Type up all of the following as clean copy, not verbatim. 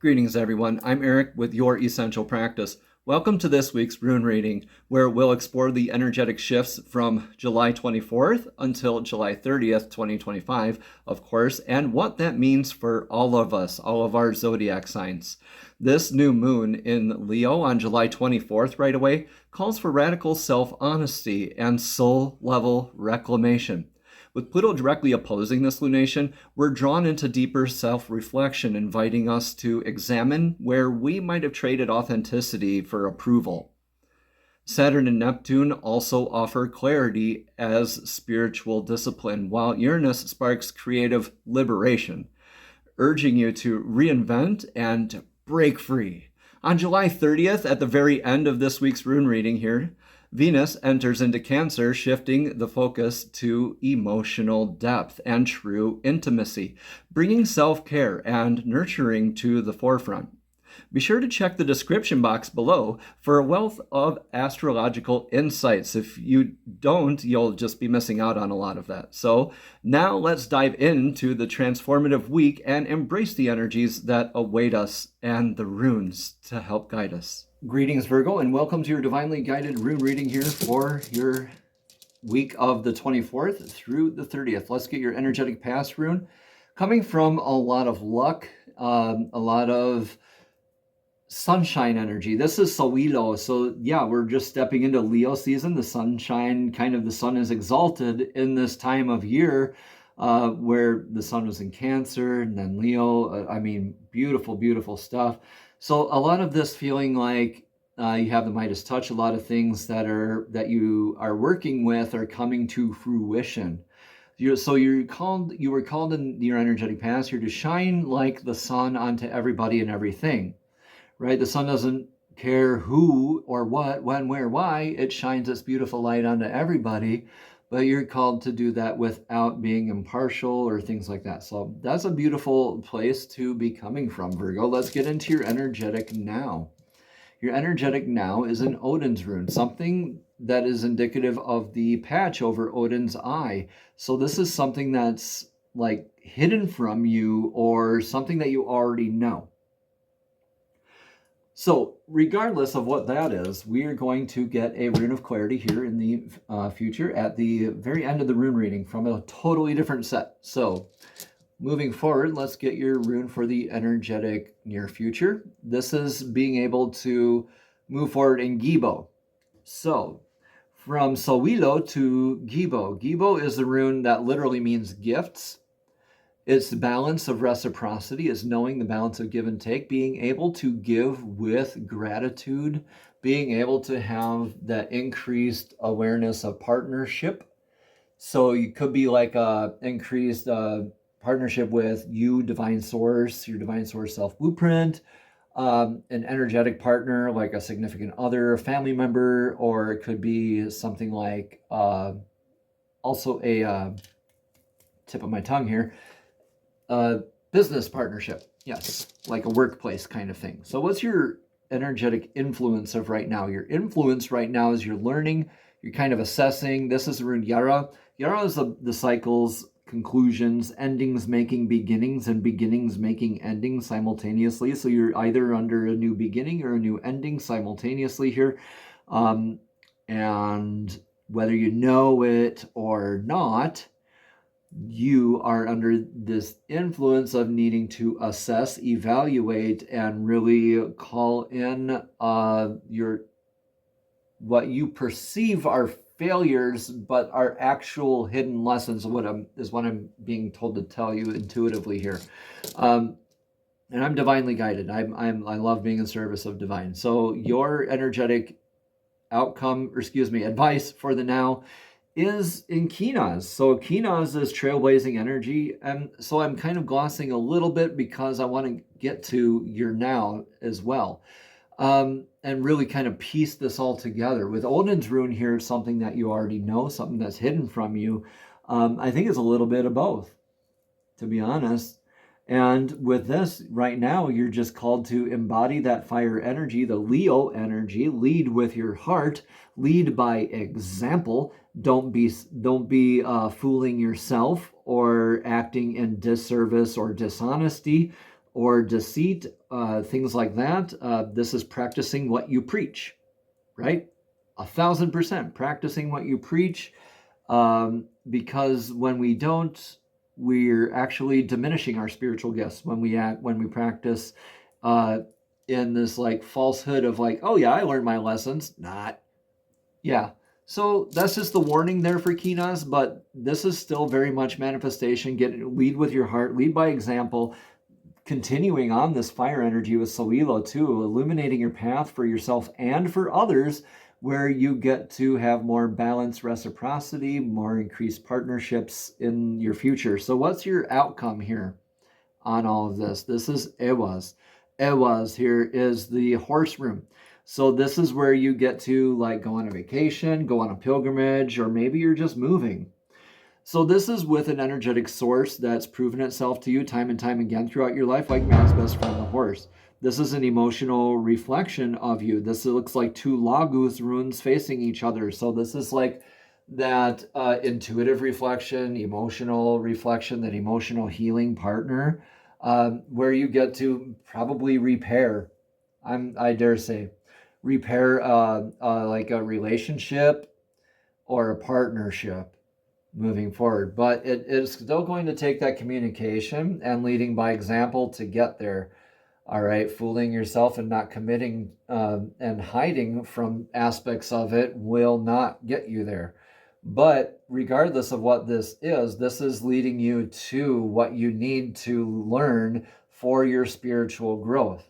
Greetings, everyone. I'm Eric with Your Essential Practice. Welcome to this week's Rune reading, where we'll explore the energetic shifts from July 24th until July 30th, 2025, of course, and what that means for all of us, all of our zodiac signs. This new moon in Leo on July 24th, right away, calls for radical self-honesty and soul-level reclamation. With Pluto directly opposing this lunation, we're drawn into deeper self-reflection, inviting us to examine where we might have traded authenticity for approval. Saturn and Neptune also offer clarity as spiritual discipline, while Uranus sparks creative liberation, urging you to reinvent and break free. On July 30th, at the very end of this week's rune reading here, Venus enters into Cancer, shifting the focus to emotional depth and true intimacy, bringing self-care and nurturing to the forefront. Be sure to check the description box below for a wealth of astrological insights. If you don't, you'll just be missing out on a lot of that. So now let's dive into the transformative week and embrace the energies that await us and the runes to help guide us. Greetings, Virgo, and welcome to your divinely guided rune reading here for your week of the 24th through the 30th. Let's get your energetic past rune. Coming from a lot of luck, a lot of sunshine energy. This is Sawilo. So yeah, we're just stepping into Leo season. The sunshine, the sun is exalted in this time of year where the sun was in Cancer and then Leo. Beautiful, beautiful stuff. So a lot of this feeling like you have the Midas touch, a lot of things that you are working with are coming to fruition. You were called in your energetic past here to shine like the sun onto everybody and everything, right? The sun doesn't care who or what, when, where, why. It shines its beautiful light onto everybody, but you're called to do that without being impartial or things like that. So that's a beautiful place to be coming from, Virgo. Let's get into your energetic now. Your energetic now is an Odin's rune, something that is indicative of the patch over Odin's eye. So this is something that's like hidden from you or something that you already know. So regardless of what that is, we are going to get a rune of clarity here in the future at the very end of the rune reading from a totally different set. So moving forward, let's get your rune for the energetic near future. This is being able to move forward in Gibo. So from Sawilo to Gibo. Gibo is the rune that literally means gifts. It's the balance of reciprocity, is knowing the balance of give and take, being able to give with gratitude, being able to have that increased awareness of partnership. So you could be like a increased partnership with you, divine source, your divine source self blueprint, an energetic partner like a significant other, a family member, or it could be something like also a tip of my tongue here, business partnership. Yes, like a workplace kind of thing. So what's your energetic influence of right now? Your influence right now is you're learning, you're kind of assessing. This is the rune Yara. Yara is the cycles, conclusions, endings making beginnings, and beginnings making endings simultaneously. So you're either under a new beginning or a new ending simultaneously here. And whether you know it or not, you are under this influence of needing to assess, evaluate, and really call in what you perceive are failures, but are actual hidden lessons. What I'm being told to tell you intuitively here. And I'm divinely guided. I love being in service of divine. So your energetic advice for the now is in Kinaz. So Kinaz is trailblazing energy, and so I'm kind of glossing a little bit because I want to get to your now as well, and really kind of piece this all together. With Odin's rune here, something that you already know, something that's hidden from you. I think it's a little bit of both, to be honest. And with this, right now, you're just called to embody that fire energy, the Leo energy. Lead with your heart. Lead by example. Don't be fooling yourself or acting in disservice or dishonesty or deceit, things like that. This is practicing what you preach, right? 1,000% practicing what you preach, because when we don't, we're actually diminishing our spiritual gifts when we practice in this like falsehood of like, oh yeah, I learned my lessons. Not. Yeah. So that's just the warning there for Kinas, but this is still very much manifestation. Lead with your heart, lead by example, continuing on this fire energy with Solilo too, illuminating your path for yourself and for others, where you get to have more balanced reciprocity, more increased partnerships in your future. So what's your outcome here on all of this? This is Ewas. Ewas here is the horse room. So this is where you get to like go on a vacation, go on a pilgrimage, or maybe you're just moving. So this is with an energetic source that's proven itself to you time and time again throughout your life, like man's best friend, the horse. This is an emotional reflection of you. This looks like two Lagus runes facing each other. So this is like that intuitive reflection, emotional reflection, that emotional healing partner, where you get to probably repair, I dare say, repair like a relationship or a partnership moving forward. But it is still going to take that communication and leading by example to get there. All right, fooling yourself and not committing and hiding from aspects of it will not get you there. But regardless of what this is leading you to what you need to learn for your spiritual growth.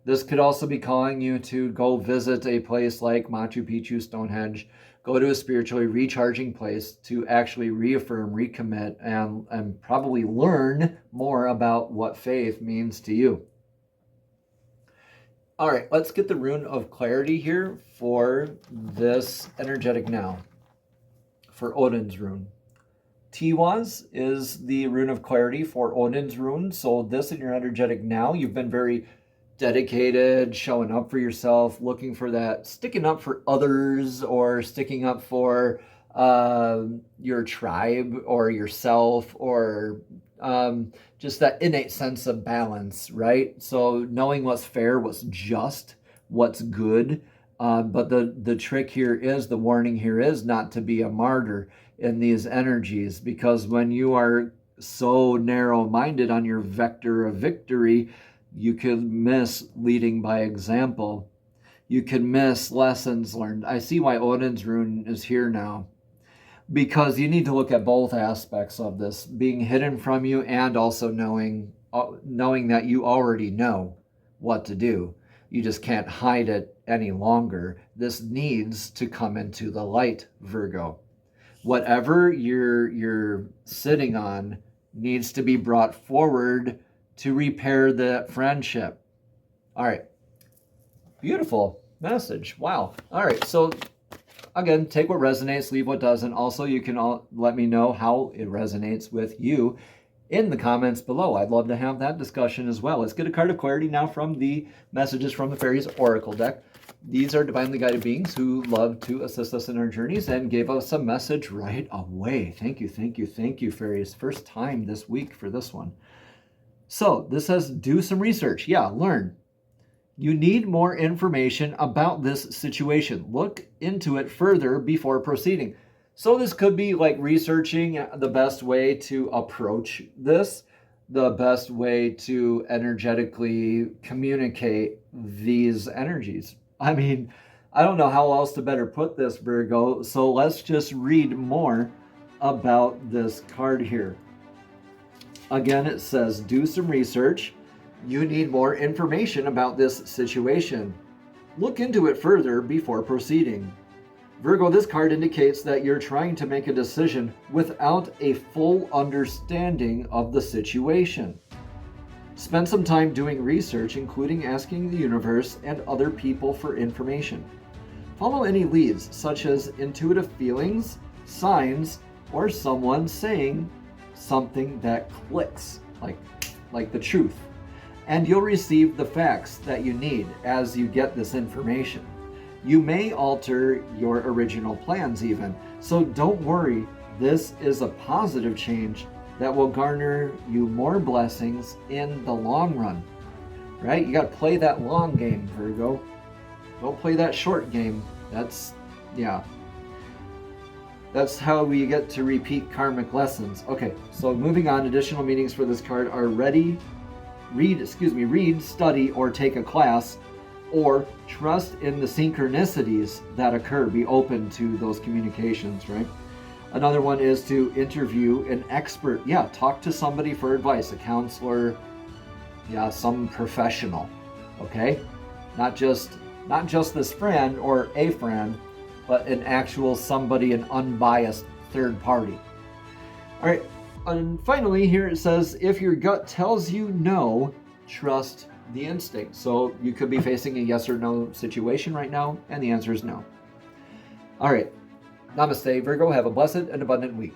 This could also be calling you to go visit a place like Machu Picchu, Stonehenge, go to a spiritually recharging place to actually reaffirm, recommit, and probably learn more about what faith means to you. All right, let's get the rune of clarity here for this energetic now, for Odin's rune. Tiwaz is the rune of clarity for Odin's rune. So this in your energetic now, you've been very dedicated, showing up for yourself, looking for that, sticking up for others, or sticking up for your tribe or yourself, or just that innate sense of balance, right? So knowing what's fair, what's just, what's good. But the trick here is, the warning here is not to be a martyr in these energies, because when you are so narrow-minded on your vector of victory, you could miss leading by example. You could miss lessons learned. I see why Odin's rune is here now, because you need to look at both aspects of this, being hidden from you and also knowing that you already know what to do. You just can't hide it any longer. This needs to come into the light, Virgo. Whatever you're sitting on needs to be brought forward to repair the friendship. All right. Beautiful message. Wow. All right. So again, take what resonates, leave what doesn't. Also, you can let me know how it resonates with you in the comments below. I'd love to have that discussion as well. Let's get a card of clarity now from the Messages from the Fairies Oracle deck. These are divinely guided beings who love to assist us in our journeys and gave us a message right away. Thank you, thank you, thank you, Fairies. First time this week for this one. So this says, do some research. Yeah, learn. You need more information about this situation. Look into it further before proceeding. So this could be like researching the best way to approach this, the best way to energetically communicate these energies. I mean, I don't know how else to better put this, Virgo. So let's just read more about this card here. Again, it says, do some research. You need more information about this situation. Look into it further before proceeding. Virgo, this card indicates that you're trying to make a decision without a full understanding of the situation. Spend some time doing research, including asking the universe and other people for information. Follow any leads, such as intuitive feelings, signs, or someone saying something that clicks, like the truth. And you'll receive the facts that you need as you get this information. You may alter your original plans even. So don't worry, this is a positive change that will garner you more blessings in the long run, right? You got to play that long game, Virgo. Don't play that short game. That's how we get to repeat karmic lessons. Okay, so moving on, additional meanings for this card are read, study, or take a class, or trust in the synchronicities that occur. Be open to those communications, right? Another one is to interview an expert. Yeah, talk to somebody for advice, a counselor, some professional, okay? Not just this friend or a friend, but an actual somebody, an unbiased third party. All right, and finally here it says, if your gut tells you no, trust the instinct. So you could be facing a yes or no situation right now, and the answer is no. All right, namaste, Virgo. Have a blessed and abundant week.